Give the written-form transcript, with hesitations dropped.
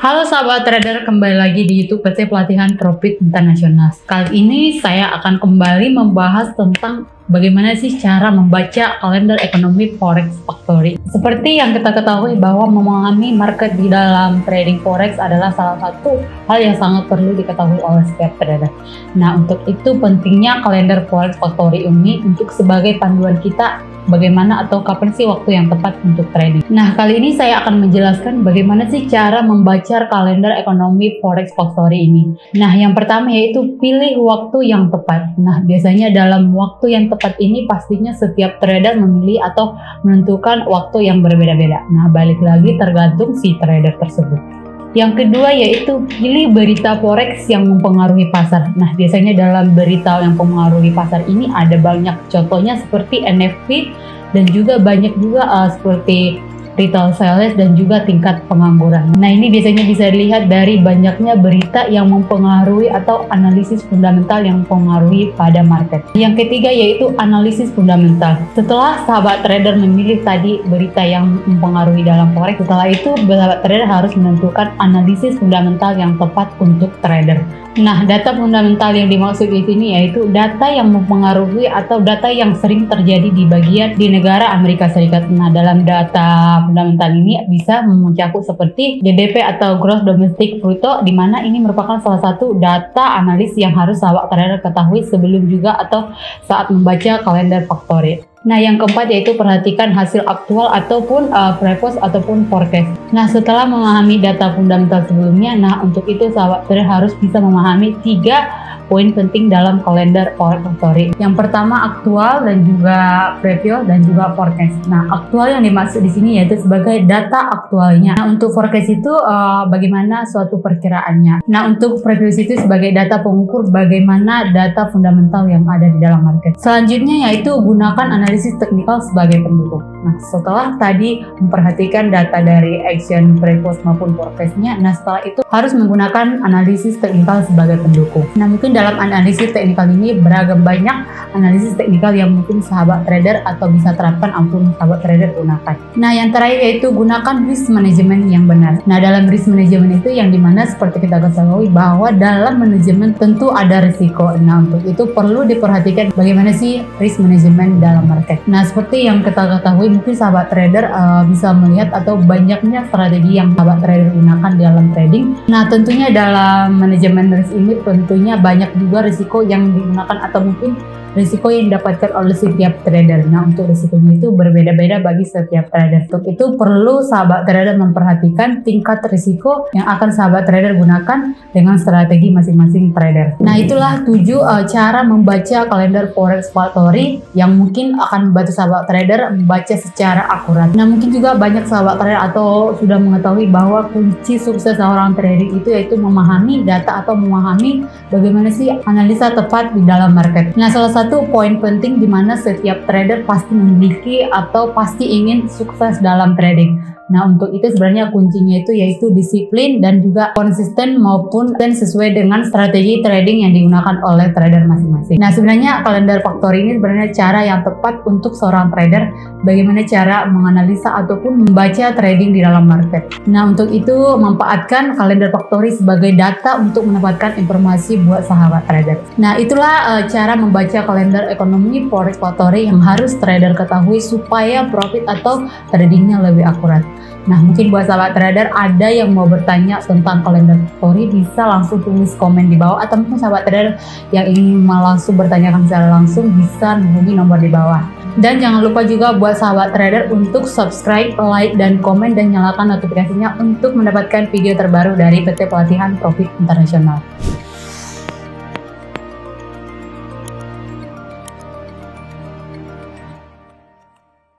Halo sahabat trader, kembali lagi di YouTube PT Pelatihan Profit Internasional. Kali ini saya akan kembali membahas tentang bagaimana sih cara membaca kalender ekonomi Forex Factory. Seperti yang kita ketahui bahwa memahami market di dalam trading Forex adalah salah satu hal yang sangat perlu diketahui oleh setiap trader. Nah, untuk itu pentingnya kalender Forex Factory ini untuk sebagai panduan kita bagaimana atau kapan sih waktu yang tepat untuk trading. Nah, kali ini saya akan menjelaskan bagaimana sih cara membaca kalender ekonomi Forex Factory ini. Nah, yang pertama yaitu pilih waktu yang tepat. Nah, biasanya dalam waktu yang tepat ini pastinya setiap trader memilih atau menentukan waktu yang berbeda-beda. Nah, balik lagi tergantung si trader tersebut. Yang kedua yaitu pilih berita forex yang mempengaruhi pasar. Nah, biasanya dalam berita yang mempengaruhi pasar ini ada banyak contohnya seperti NFT dan juga banyak juga seperti retail sales dan juga tingkat pengangguran. Nah, ini biasanya bisa dilihat dari banyaknya berita yang mempengaruhi atau analisis fundamental yang mempengaruhi pada market. Yang ketiga yaitu analisis fundamental. Setelah sahabat trader memilih tadi berita yang mempengaruhi dalam forex, setelah itu sahabat trader harus menentukan analisis fundamental yang tepat untuk trader. Nah, data fundamental yang dimaksud di sini yaitu data yang mempengaruhi atau data yang sering terjadi di negara Amerika Serikat. Nah, dalam data fundamental ini bisa mencakup seperti GDP atau Gross Domestic Product, di mana ini merupakan salah satu data analis yang harus sahabat trader ketahui sebelum juga atau saat membaca kalender Factory. Nah, yang keempat yaitu perhatikan hasil aktual ataupun forecast ataupun forecast. Nah, setelah memahami data fundamental sebelumnya, nah untuk itu sahabat trader harus bisa memahami 3 poin penting dalam kalender Forex Factory. Yang pertama aktual dan juga preview dan juga forecast. Nah, aktual yang dimaksud di sini yaitu sebagai data aktualnya. Nah, untuk forecast itu bagaimana suatu perkiraannya. Nah, untuk preview itu sebagai data pengukur bagaimana data fundamental yang ada di dalam market. Selanjutnya yaitu gunakan analisis teknikal sebagai pendukung. Nah, setelah tadi memperhatikan data dari action, previous maupun forecastnya, nah setelah itu harus menggunakan analisis teknikal sebagai pendukung. Nah, mungkin dalam analisis teknikal ini beragam banyak analisis teknikal yang mungkin sahabat trader atau bisa terapkan ataupun sahabat trader gunakan. Nah, yang terakhir yaitu gunakan risk management yang benar. Nah, dalam risk management itu yang dimana seperti kita ketahui bahwa dalam manajemen tentu ada risiko. Nah, untuk itu perlu diperhatikan bagaimana sih risk management dalam market. Nah, seperti yang kita ketahui mungkin sahabat trader bisa melihat atau banyaknya strategi yang sahabat trader gunakan dalam trading. Nah, tentunya dalam manajemen risk ini tentunya banyak juga risiko yang digunakan atau mungkin risiko yang didapatkan oleh setiap trader. Nah, untuk risikonya itu berbeda-beda bagi setiap trader. Untuk itu perlu sahabat trader memperhatikan tingkat risiko yang akan sahabat trader gunakan dengan strategi masing-masing trader. Nah, itulah 7 cara membaca kalender Forex Factory yang mungkin akan membantu sahabat trader membaca secara akurat. Nah, mungkin juga banyak sahabat trader atau sudah mengetahui bahwa kunci sukses seorang trading itu yaitu memahami data atau memahami bagaimana sih analisa tepat di dalam market. Nah, salah satu poin penting di mana setiap trader pasti memiliki atau pasti ingin sukses dalam trading. Nah, untuk itu sebenarnya kuncinya itu yaitu disiplin dan juga konsisten maupun sesuai dengan strategi trading yang digunakan oleh trader masing-masing. Nah, sebenarnya kalender Factory ini sebenarnya cara yang tepat untuk seorang trader bagaimana cara menganalisa ataupun membaca trading di dalam market. Nah, untuk itu manfaatkan kalender Factory sebagai data untuk mendapatkan informasi buat sahabat trader. Nah, itulah cara membaca kalender ekonomi Forex Factory yang harus trader ketahui supaya profit atau tradingnya lebih akurat. Nah, mungkin buat sahabat trader ada yang mau bertanya tentang kalender Factory bisa langsung tulis komen di bawah, atau mungkin sahabat trader yang ingin langsung bertanyakan secara langsung bisa hubungi nomor di bawah. Dan jangan lupa juga buat sahabat trader untuk subscribe, like, dan komen dan nyalakan notifikasinya untuk mendapatkan video terbaru dari PT Pelatihan Profit Internasional.